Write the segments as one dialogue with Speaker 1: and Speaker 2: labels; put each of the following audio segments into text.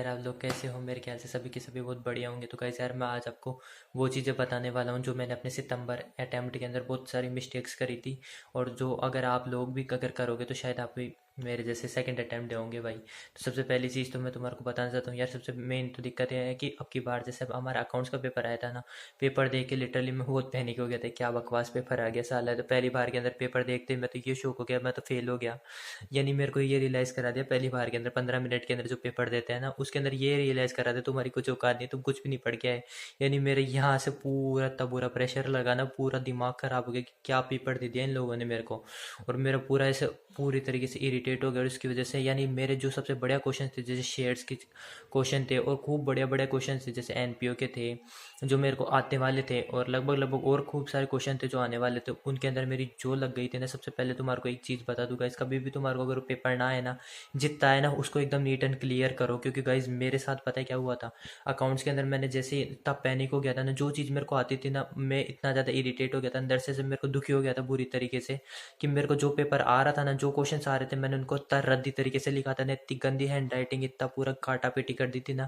Speaker 1: यार आप लोग कैसे हो? मेरे ख्याल से सभी के सभी बहुत बढ़िया होंगे। तो गाइस यार मैं आज आपको वो चीज़ें बताने वाला हूँ जो मैंने अपने सितंबर अटेम्प्ट के अंदर बहुत सारी मिस्टेक्स करी थी, और जो अगर आप लोग भी अगर करोगे तो शायद आप भी मेरे जैसे सेकंड अटेम्प्ट होंगे भाई। तो सबसे पहली चीज़ तो मैं तुम्हारे को बताना चाहता हूँ यार, सबसे मेन तो दिक्कत ये है कि अब की बार जैसे अब हमारा अकाउंट्स का पेपर आया था ना, पेपर देख के लिटरली मैं बहुत पैनिक हो गया था, क्या बकवास पेपर आ गया साला। तो पहली बार के अंदर पेपर देखते ही मैं तो ये शौक हो गया, मैं तो फेल हो गया। यानी मेरे को ये रियलाइज़ करा दिया पहली बार के अंदर, 15 मिनट के अंदर जो पेपर देते हैं ना उसके अंदर ये रियलाइज़ करा दिया तुम्हारी कुछ औकात नहीं, तुम कुछ भी नहीं पढ़ के आए। यानी मेरे यहाँ से पूरा तब पूरा प्रेशर लगाना, पूरा दिमाग ख़राब हो गया कि क्या पेपर दे दिया इन लोगों ने मेरे को। और मेरा पूरा ऐसे पूरी तरीके से इरिटेट हो गया, और इसकी वजह से यानी मेरे जो सबसे बढ़िया क्वेश्चन थे जैसे शेयर्स के क्वेश्चन थे, और खूब बढ़िया बढ़िया क्वेश्चन थे जैसे एनपीओ के थे जो मेरे को आते वाले थे, और लगभग लगभग और खूब सारे क्वेश्चन थे जो आने वाले थे, उनके अंदर मेरी जो लग गई थी ना। सबसे पहले तुम्हारे को एक चीज़ बता दूंगा, इसका भी तुम्हारे को अगर पेपर ना है ना, जितना है ना उसको एकदम नीट एंड क्लियर करो। क्योंकि गाइज मेरे साथ पता है क्या हुआ था अकाउंट्स के अंदर, मैंने जैसे इतना पैनिक हो गया था ना, जो चीज़ मेरे को आती थी ना मैं इतना ज़्यादा इरिटेट हो गया था अंदर से मेरे को दुखी हो गया था बुरी तरीके से, कि मेरे को जो पेपर आ रहा था ना, जो क्वेश्चन आ रहे थे मैंने उनको इतना रद्दी तरीके से लिखा था ना, इतनी गंदी हैंड राइटिंग, इतना पूरा काटा पेटी कर दी थी ना।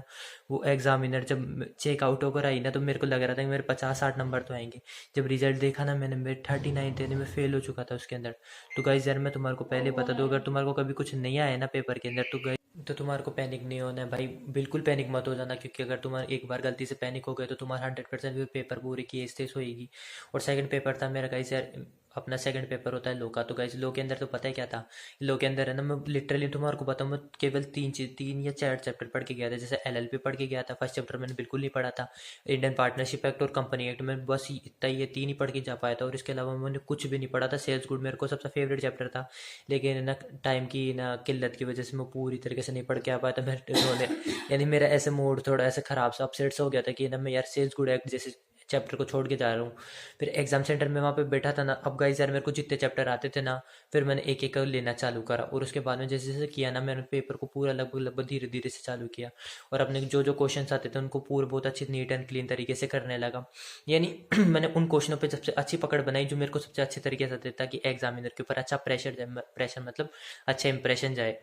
Speaker 1: वो एग्जामिनर जब चेक आउट होकर आई ना तो मेरे को लग रहा था कि मेरे 50-60 नंबर तो आएंगे। जब रिजल्ट देखा ना मैंने, मेरे 39 थे, मैं फेल हो चुका था उसके अंदर। तो गाइज यार मैं तुम्हारे को पहले बता दूं, अगर तुम्हारे को कभी कुछ नहीं आया ना पेपर के अंदर, तो तुम्हारे को पैनिक नहीं होना है भाई, बिल्कुल पैनिक मत हो जाना। क्योंकि अगर तुम्हारा एक बार गलती से पैनिक हो गए तो तुम्हारा 100% पेपर पूरी की स्टेज होएगी। और सेकंड पेपर था मेरा गाइस यार, अपना सेकंड पेपर होता है लो का। तो गाइस लो के अंदर तो पता है क्या था, लो के अंदर है ना, मैं लिटरली तुम्हारे को बताऊँ, मैं केवल तीन या चार चैप्टर पढ़ के गया था। जैसे एलएलपी पढ़ के गया था, फर्स्ट चैप्टर मैंने बिल्कुल नहीं पढ़ा था। इंडियन पार्टनरशिप एक्ट और कंपनी एक्ट में बस इतना ये तीन ही पढ़ के जा पाया था, और इसके अलावा मैंने कुछ भी नहीं पढ़ा था। सेल्स गुड मेरे को सबसे फेवरेट चैप्टर था, लेकिन ना टाइम की ना किल्लत की वजह से मैं पूरी तरीके से नहीं पढ़ के आ पाया था। मैं रोने, यानी मेरा ऐसे मूड थोड़ा ऐसे ख़राब सा अपसेट सा हो गया था कि ना मैं यार सेल्स गुड एक्ट जैसे चैप्टर को छोड़ के जा रहा हूँ। फिर एग्जाम सेंटर में वहाँ पे बैठा था ना, अब गाइस यार मेरे को जितने चैप्टर आते थे ना, फिर मैंने एक एक लेना चालू करा, और उसके बाद में जैसे जैसे किया ना, मैंने पेपर को पूरा लगभग लगभग धीरे धीरे से चालू किया, और अपने जो जो क्वेश्चन आते थे उनको पूरे बहुत अच्छी नीट एंड क्लीन तरीके से करने लगा। यानी मैंने उन क्वेश्चनों पे सबसे अच्छी पकड़ बनाई जो मेरे को सबसे अच्छे तरीके से आते, ताकि एग्जामिनर के ऊपर अच्छा प्रेशर जाए, प्रेशर मतलब अच्छा इंप्रेशन जाए।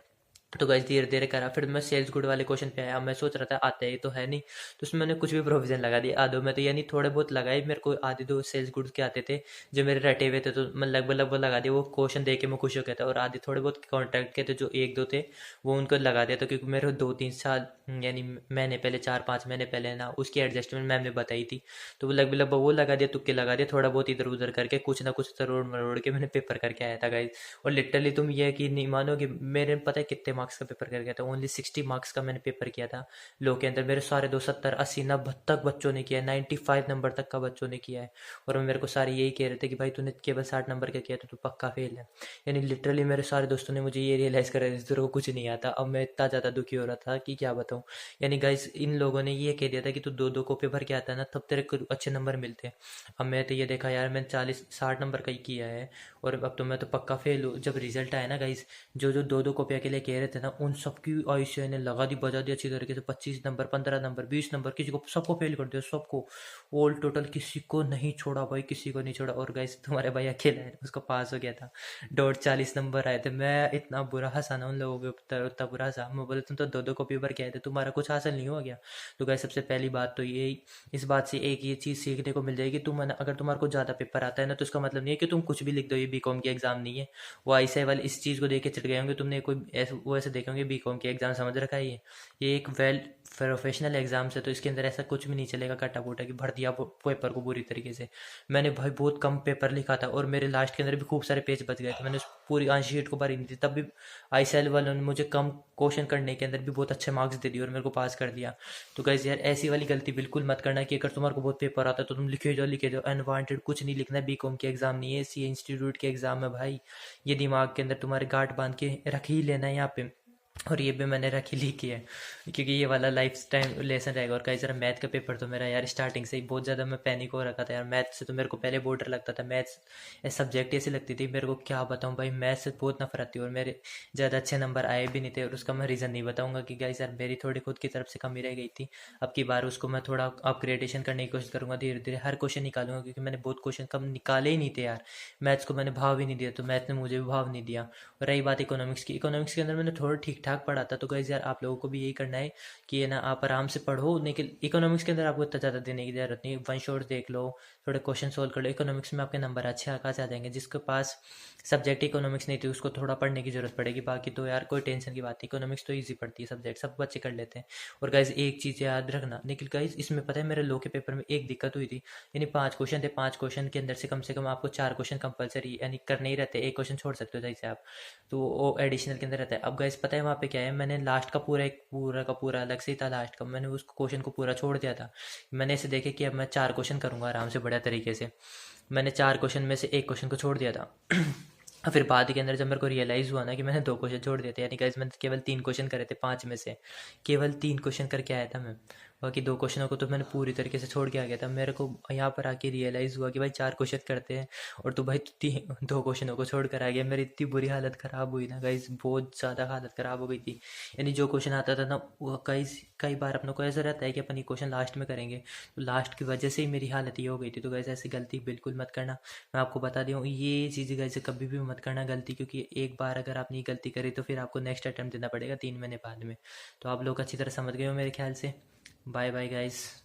Speaker 1: तो गाइस धीरे धीरे करा, फिर मैं सेल्स गुड वाले क्वेश्चन पे आया। अब मैं सोच रहा था आते ही तो है नहीं, तो उसमें मैंने कुछ भी प्रोविजन लगा दिया आधो में, तो यानी थोड़े बहुत लगाए। मेरे को आधे दो सेल्स गुड्स के आते थे जो मेरे रटे हुए थे, तो मैं लगभग लगभग लगा दिया। वो क्वेश्चन देख के मैं खुश हो गया था, और आधे थोड़े बहुत कॉन्ट्रैक्ट के थे जो एक दो थे, वो उनको लगा दिया था। क्योंकि मेरे 2-3 साल यानी महीने पहले, 4-5 महीने पहले ना उसकी एडजस्टमेंट मैम ने बताई थी, तो वो लगभग लगभग वो लगा दिया, तुक्के लगा दिया, थोड़ा बहुत इधर उधर करके कुछ ना कुछ तरोड़ मरोड़ के मैंने पेपर करके आया था गाइस। और लिटरली तुम ये कि नहीं मानोगे, मेरे पता है कितने मार्क्स का पेपर कर गया था, ओनली 60 मार्क्स का मैंने पेपर किया था लो के अंदर। मेरे सारे 270-80-90 तक बच्चों ने किया है, 95 नंबर तक का बच्चों ने किया है। और मेरे को सारे यही कह रहे थे कि भाई तूने केवल 60 नंबर का किया तो तू पक्का फेल है। यानी लिटरली मेरे सारे दोस्तों ने मुझे ये रियलाइज़ करा तेरे को कुछ नहीं आता। अब मैं इतना ज़्यादा दुखी हो रहा था कि क्या बताऊँ। यानी गाइस इन लोगों ने ये कह दिया था कि तू दो दो को पेपर के आता है ना तब तेरे को अच्छे नंबर मिलते हैं। अब मैं तो ये देखा यार, मैंने 40-60 नंबर का ही किया है, और अब तो मैं तो पक्का फेल हूँ। जब रिजल्ट आया ना गाइस, जो जो दो दो कॉपियाँ के लिए कह रहे थे ना, उन सबकी आयुष्य ने लगा दी बजा दी अच्छी तरीके से। 25 नंबर, 15 नंबर, 20 नंबर, किसी को सबको फेल कर दिया, सबको ऑल टोटल किसी को नहीं छोड़ा भाई, किसी को नहीं छोड़ा। और गाइस तुम्हारे भाई अकेला है उसको पास हो गया था, डॉट 40 नंबर आए थे। मैं इतना बुरा हंसा ना उन लोगों के ऊपर, उतना बुरा हंसा। मैं बोले तुम तो दो दो कॉपी भर के आए थे, तुम्हारा कुछ हासिल नहीं हो गया। तो गाइस सबसे पहली बात तो ये, इस बात से एक ये चीज़ सीखने को मिल जाएगी, तुम है ना अगर तुम्हारे को ज़्यादा पेपर आता है ना, तो इसका मतलब नहीं है कि तुम कुछ भी लिख दो, ये बीकॉम की एग्जाम नहीं है। वो ऐसे वाले इस चीज़ को देख के चढ़ गए होंगे, तुमने कोई ऐसे वो ऐसे देखे होंगे बीकॉम की एग्जाम समझ रखा है ये एक वेल प्रोफेशनल एग्जाम से, तो इसके अंदर ऐसा कुछ भी नहीं चलेगा कटा पुटा कि भर दिया पेपर को बुरी तरीके से। मैंने भाई बहुत कम पेपर लिखा था, और मेरे लास्ट के अंदर भी खूब सारे पेज बच गए थे, मैंने उस पूरी आंसर शीट को भरी नहीं थी, तब भी आईसेल वालों ने मुझे कम क्वेश्चन करने के अंदर भी बहुत अच्छे मार्क्स दे दिए और मेरे को पास कर दिया। तो गाइस यार ऐसी वाली गलती बिल्कुल मत करना कि अगर तुम्हारे को बहुत पेपर आता है तो तुम लिखे जाओ अनवांटेड, कुछ नहीं लिखना है। बीकॉम की एग्जाम नहीं है, सी इंस्टीट्यूट की एग्जाम है भाई। ये दिमाग के अंदर तुम्हारे गांठ बांध के रख ही लेना है यहाँ पे। और ये भी मैंने रखी लिखी है, क्योंकि ये वाला लाइफ टाइम लेसन रहेगा। और कई जरा मैथ का पेपर तो मेरा यार स्टार्टिंग से ही बहुत ज़्यादा मैं पैनिक हो रखा था यार। मैथ से तो मेरे को पहले बहुत डर लगता था, मैथ्स सब्जेक्ट ऐसी लगती थी मेरे को, क्या बताऊँ भाई, मैथ से बहुत नफरत थी, और मेरे ज़्यादा अच्छे नंबर आए भी नहीं थे। और उसका मैं रीज़न नहीं बताऊँगा कि गाइस यार मेरी थोड़ी खुद की तरफ से कमी रह गई थी। अब की बार उसको मैं थोड़ा अपग्रेडेशन करने की कोशिश करूँगा, धीरे धीरे हर क्वेश्चन निकालूंगा, क्योंकि मैंने बहुत क्वेश्चन कम निकाले ही नहीं थे यार। मैथ्स को मैंने भाव ही नहीं दिया, तो मैथ ने मुझे भी भाव नहीं दिया। और रही बात इकोनॉमिक्स की, इकोनॉमिक्स के अंदर मैंने थोड़ा ठीक ठाक पढ़ा था। तो गाइस यार आप लोगों को भी यही करना है कि ये ना आप आराम से पढ़ो, लेकिन इकोनॉमिक्स के अंदर आपको इतना ज़्यादा देने की ज़रूरत नहीं। वन शॉट देख लो, थोड़े क्वेश्चन सोल्व कर लो। इकोनॉमिक्स में आपके नंबर अच्छे खासे आ जाएंगे। जिसके पास सब्जेक्ट इकोनॉमिक्स नहीं थी उसको थोड़ा पढ़ने की जरूरत पड़ेगी, बाकी तो यार कोई टेंशन की बात नहीं। इकोनॉमिक्स तो ईजी पड़ती है, सब्जेक्ट सब बच्चे कर लेते हैं। और गाइज एक चीज़ याद रखना, लेकिन गाइज इसमें पता है मेरे लॉ के पेपर में एक दिक्कत हुई थी। यानी 5 क्वेश्चन थे, 5 क्वेश्चन के अंदर से कम आपको 4 क्वेश्चन कंपलसरी यानी करने ही रहते हैं। एक क्वेश्चन छोड़ सकते हो जैसे आप, तो वो एडिशनल के अंदर रहता है। अब गाइज पता है वहाँ पे क्या है, मैंने लास्ट का पूरा एक पूरा का पूरा अलग से ही था लास्ट का, मैंने उस क्वेश्चन को पूरा छोड़ दिया था। मैंने ऐसे देखे कि अब मैं 4 क्वेश्चन करूँगा आराम से बढ़िया तरीके से। मैंने 4 क्वेश्चन में से एक क्वेश्चन को छोड़ दिया था। और फिर बाद के अंदर जब मेरे को रियलाइज़ हुआ ना कि मैंने 2 क्वेश्चन छोड़ दिए थे, यानी गाइस मैंने केवल 3 क्वेश्चन करे थे 5 में से, केवल 3 क्वेश्चन करके आया था मैं। बाकी 2 क्वेश्चनों को तो मैंने पूरी तरीके से छोड़ के आ गया था। मेरे को यहाँ पर आके रियलाइज़ हुआ कि भाई 4 क्वेश्चन करते हैं और तो भाई 2 क्वेश्चनों को छोड़ कर आ गया। मेरी इतनी बुरी हालत ख़राब हुई ना गाइस, बहुत ज़्यादा हालत ख़राब हो गई थी। यानी जो क्वेश्चन आता था ना वो कई बार अपने को ऐसा रहता है कि अपन ये क्वेश्चन लास्ट में करेंगे, तो लास्ट की वजह से ही मेरी हालत ये हो गई थी। तो गाइस ऐसी गलती बिल्कुल मत करना, मैं आपको बता दूँ ये चीज़ गाइस कभी भी मत करना गलती, क्योंकि एक बार अगर आपने ये गलती करी तो फिर आपको नेक्स्ट अटेम्प्ट देना पड़ेगा 3 महीने बाद में। तो आप लोग अच्छी तरह समझ गए हो मेरे ख्याल से। Bye bye guys.